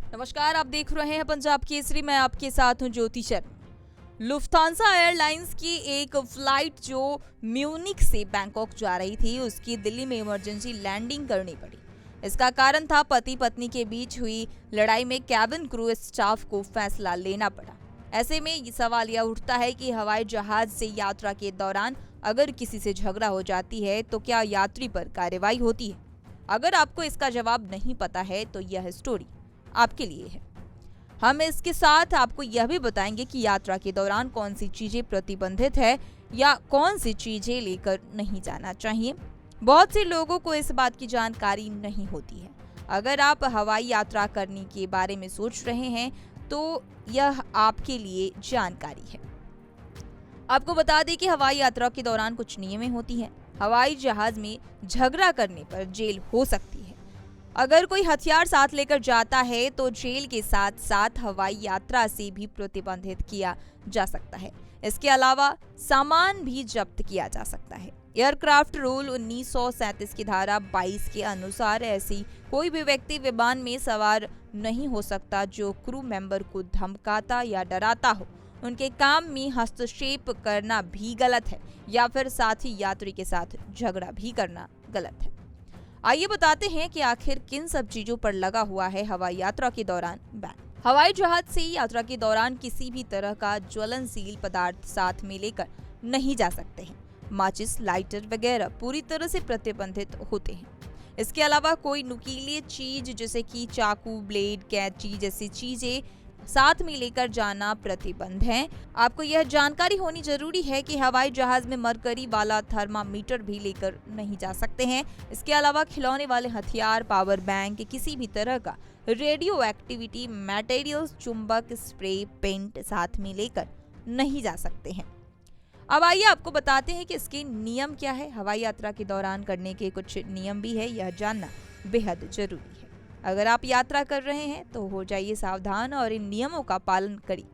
नमस्कार, आप देख रहे हैं पंजाब केसरी। मैं आपके साथ हूं ज्योति शर्मा। लुफ्थांसा एयरलाइंस की एक फ्लाइट जो म्यूनिख से बैंकॉक जा रही थी, उसकी दिल्ली में इमरजेंसी लैंडिंग करनी पड़ी। इसका कारण था पति पत्नी के बीच हुई लड़ाई में कैबिन क्रू स्टाफ को फैसला लेना पड़ा। ऐसे में ये सवाल यह उठता है कि हवाई जहाज से यात्रा के दौरान अगर किसी से झगड़ा हो जाती है तो क्या यात्री पर कार्रवाई होती है? अगर आपको इसका जवाब नहीं पता है तो यह स्टोरी आपके लिए है। हम इसके साथ आपको यह भी बताएंगे कि यात्रा के दौरान कौन सी चीजें प्रतिबंधित है या कौन सी चीजें लेकर नहीं जाना चाहिए। बहुत से लोगों को इस बात की जानकारी नहीं होती है। अगर आप हवाई यात्रा करने के बारे में सोच रहे हैं तो यह आपके लिए जानकारी है। आपको बता दें कि हवाई यात्रा के दौरान कुछ नियमें होती हैं। हवाई जहाज में झगड़ा करने पर जेल हो सकती है। अगर कोई हथियार साथ लेकर जाता है तो जेल के साथ साथ हवाई यात्रा से भी प्रतिबंधित किया जा सकता है। इसके अलावा सामान भी जब्त किया जा सकता है। एयरक्राफ्ट रूल 1937 की धारा 22 के अनुसार ऐसी कोई भी व्यक्ति विमान में सवार नहीं हो सकता जो क्रू मेंबर को धमकाता या डराता हो। उनके काम में हस्तक्षेप करना भी गलत है या फिर साथी यात्री के साथ झगड़ा भी करना गलत है। आइए बताते हैं कि आखिर किन सब चीजों पर लगा हुआ है हवाई यात्रा के दौरान बैन। हवाई जहाज से यात्रा के दौरान किसी भी तरह का ज्वलनशील पदार्थ साथ में लेकर नहीं जा सकते हैं। माचिस, लाइटर वगैरह पूरी तरह से प्रतिबंधित होते हैं। इसके अलावा कोई नुकीली चीज जैसे कि चाकू, ब्लेड, कैंची जैसी चीजें साथ में लेकर जाना प्रतिबंध है। आपको यह जानकारी होनी जरूरी है कि हवाई जहाज में मरकरी वाला थर्मामीटर भी लेकर नहीं जा सकते हैं। इसके अलावा खिलौने वाले हथियार, पावर बैंक, किसी भी तरह का रेडियो एक्टिविटी मटेरियल्स, चुंबक, स्प्रे, पेंट साथ में लेकर नहीं जा सकते हैं। अब आइए आपको बताते हैं कि इसके नियम क्या है। हवाई यात्रा के दौरान करने के कुछ नियम भी है, यह जानना बेहद जरूरी है। अगर आप यात्रा कर रहे हैं तो हो जाइए सावधान और इन नियमों का पालन करिए।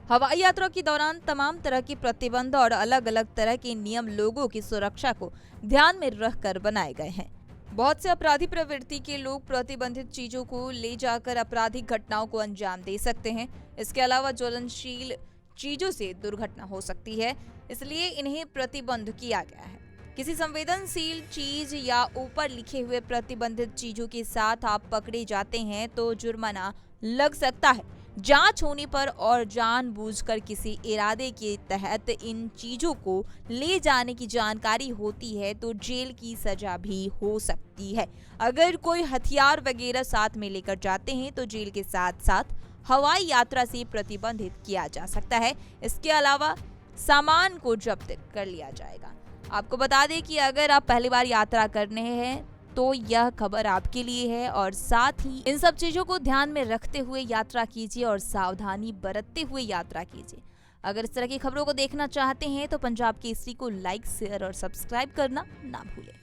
हवाई यात्रा के दौरान तमाम तरह के प्रतिबंध और अलग अलग तरह के नियम लोगों की सुरक्षा को ध्यान में रखकर बनाए गए हैं। बहुत से अपराधी प्रवृत्ति के लोग प्रतिबंधित चीजों को ले जाकर आपराधिक घटनाओं को अंजाम दे सकते हैं। इसके अलावा ज्वलनशील चीजों से दुर्घटना हो सकती है, इसलिए इन्हें प्रतिबंध किया गया है। किसी संवेदनशील चीज या ऊपर लिखे हुए प्रतिबंधित चीजों के साथ आप पकड़े जाते हैं तो जुर्माना लग सकता है। जांच होने पर और जानबूझकर किसी इरादे के तहत इन चीजों को ले जाने की जानकारी होती है तो जेल की सजा भी हो सकती है। अगर कोई हथियार वगैरह साथ में लेकर जाते हैं तो जेल के साथ साथ हवाई यात्रा से प्रतिबंधित किया जा सकता है। इसके अलावा सामान को जब्त कर लिया जाएगा। आपको बता दें कि अगर आप पहली बार यात्रा कर रहे हैं तो यह खबर आपके लिए है और साथ ही इन सब चीजों को ध्यान में रखते हुए यात्रा कीजिए और सावधानी बरतते हुए यात्रा कीजिए। अगर इस तरह की खबरों को देखना चाहते हैं तो पंजाब केसरी को लाइक, शेयर और सब्सक्राइब करना ना भूलें।